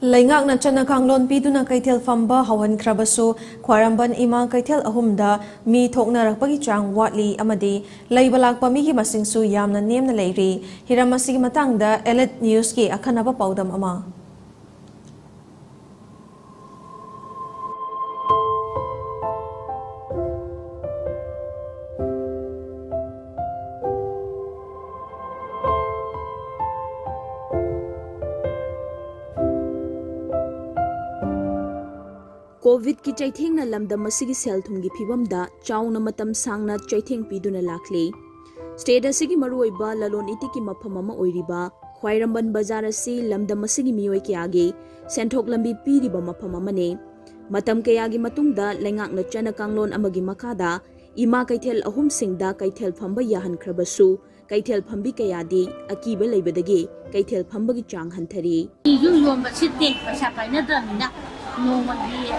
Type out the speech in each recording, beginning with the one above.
Leingakna chana kanglon piduna keithel phamba houhankhrabasu Khwairamband ima keithel ahumda mi thoknarakpagi chang watli amadi leiba lakpa migi masingsu yamna nemna leiri Hiram asigi matangda ELITE News ki akhannaba paodam ama COVID ki chaitheng na lamdam asigi selthum gi phibam da chauna matam sangna chaitheng piduna lakli state asigi maruiba lalon itiki mafam ama oiriba Khwairamband bazar asi lamdam asigi miyoi kyagi senthok lambi piriba mafam amane matam kayagi matungda Leingakna chana kanglon amagi makada ima keithel ahum singda keithel phamba yahankhrabasu keithel phambi kayadi akiba leibadagi keithel phamba gi chang hanthari yu yom basitte pasa paina damina Normally,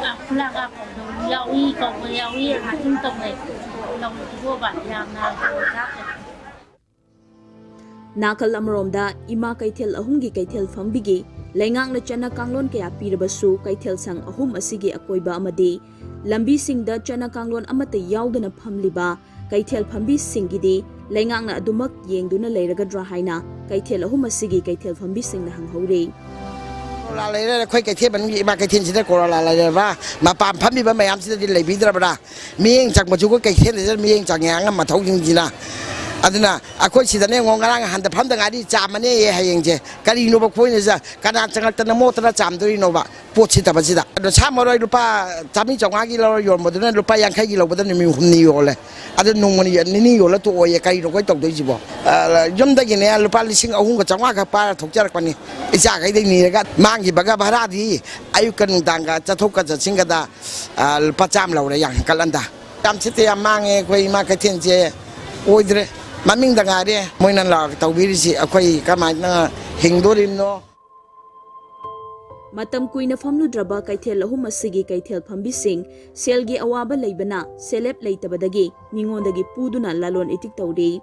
Akulaga, Yawi, Yawi, Hatim Tome, Lamuba, Yamna, Nakal Amromda, Ima Keithel Ahungi Keithel Phambigi, Leingakna chana kanglon kaya pirabasu Keithel sang ahum asigi akoiba amadi, Lambi singda chana kanglon amata yaudana phamliba, Keithel phambi singidi, Leingakna adumak yengduna leiragadra haina, Keithel ahum asigi Keithel phambi singna hanghore. La leiri khoi kai the ban ma kai thin sida kora la la ba ma pam pham bi ba mayam sida di leibi dra ba mieng chak ma chu ko kai the de mieng chak yang ma thau jing jina aduna akhoi sida ne ngong ngarang han da pham da ngadi cham mane ye hayeng je kari no ba khoi ne ja kana changak ta na mo ta cham dori no ba pot sida ba sida do cha mo roi lupa chami chonga gi lo yor mo duna lupa yang khai gi lo ba da mi hum ni yo le adu nung mani ni yo la to ye kai ro koi tok doi ji bo yum da gi ne lupa lising ahung ga changwa ga pa thok jar pani isa kai dei ni ga mang gi baga bhara di ayu kan dang ga cha thok ka cha sing ga da lupa cham lo re yang kalanda cham chite ya mang e khoi ma ka then je oidre maming da ngare moinan la tawbiri si akhoi kamai na hingdorin no Matam kuina famludraba keithel ahum asigi keithel phambi sing selgi awaba leibana selep leitabadagi mingondagi puduna lalon itik tawde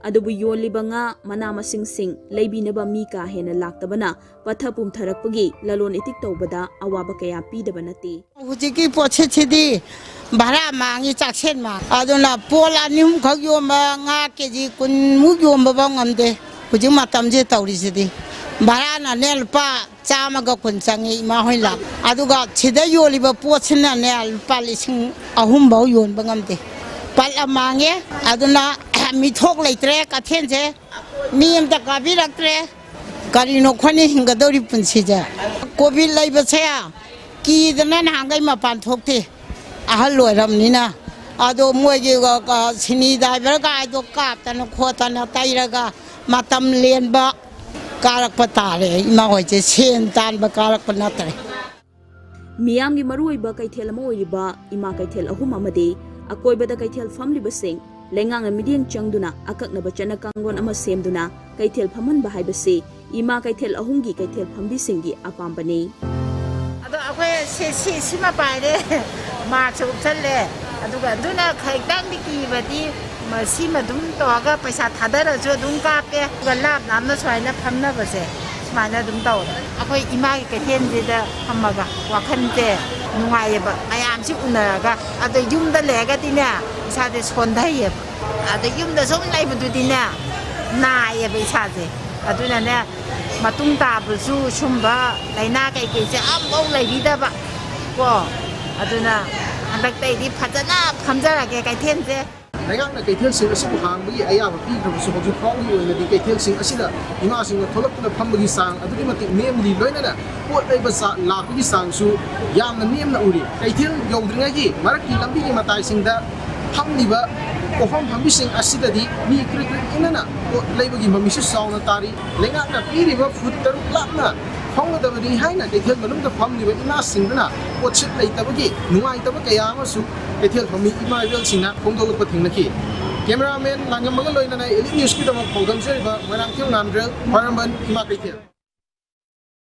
adubu yoliba nga mana masing sing leibinaba mi ka hena laktabana pathapum tharakpagi lalon itik tawbada awaba kaya pidaba nati hujiki poche chidi bara mangi chaksen ma aduna pola nim khagyoma nga keji kun mu yomba bangamde hujik matam je tawri sidi bara na nel pa chama ga kun changi ma hoila aduga chida yoliba pochna nel pa lising ahum bau yon bangamde pal amange aduna mi thok leitre ka thenje miyam ta ka bi raktre karino khani hinga dori punsi ja covid leiba chaya ki dana hangai ma pan thokte ahal loiram nina ado moige ga sini daiber ga ado kap tan khotana tairaga matam lenba karak patare ima hoje sen tan ba karak panatre miyam gi maruiba keithel ama oiriba ima keithel ahum amade akoibada keithel famliba sing Leingakna midiang changduna akhannaba chana kanglon ama semduna keithel phaman ba haibase ima keithel ahungi keithel phambi singi apambani ado akhoi se sima paire ma chuk challe aduga duna khaitang diki badi masi madum to aga paisa thadara jo dum ka pe galap namna swaina phamna base smaina dum taw akhoi ima ki kethen je da phammaga wakhan te nungai ba ayam si unaga ado yum da lega tina isa de sondai ye ado yum da som lai bu dina na ye be isa je aduna ne matung ta bu su sumba laina kai kai je am bau lai di da ba ko aduna andak tai di phajana phamjara ke kai then je Leingakna keithel sing asibu hangbagi ayaba pi throsu hoju khawgi oina di keithel sing asida ima sing tholakna phambagi sang adugi mati nemli loina na pot leiba sa lakpagi sang su yamna nemna uri keithel yodringa gi marakki lambi gi matai singda phamliba kohom phambi sing asida di mi krik inana pot leiba gi mamisu sauna tari Leingakna piriba futtaru lakna Khongdabadi haina keithel manungda phamliba ina singdana potchit leitabagi nungai taba kaya amasu keithel phami ima wel singna khongdolpa thingnaki cameraman langamaga loina na ELITE News ki dama paodam jeriba marang kyung namrel Khwairamband ima keithel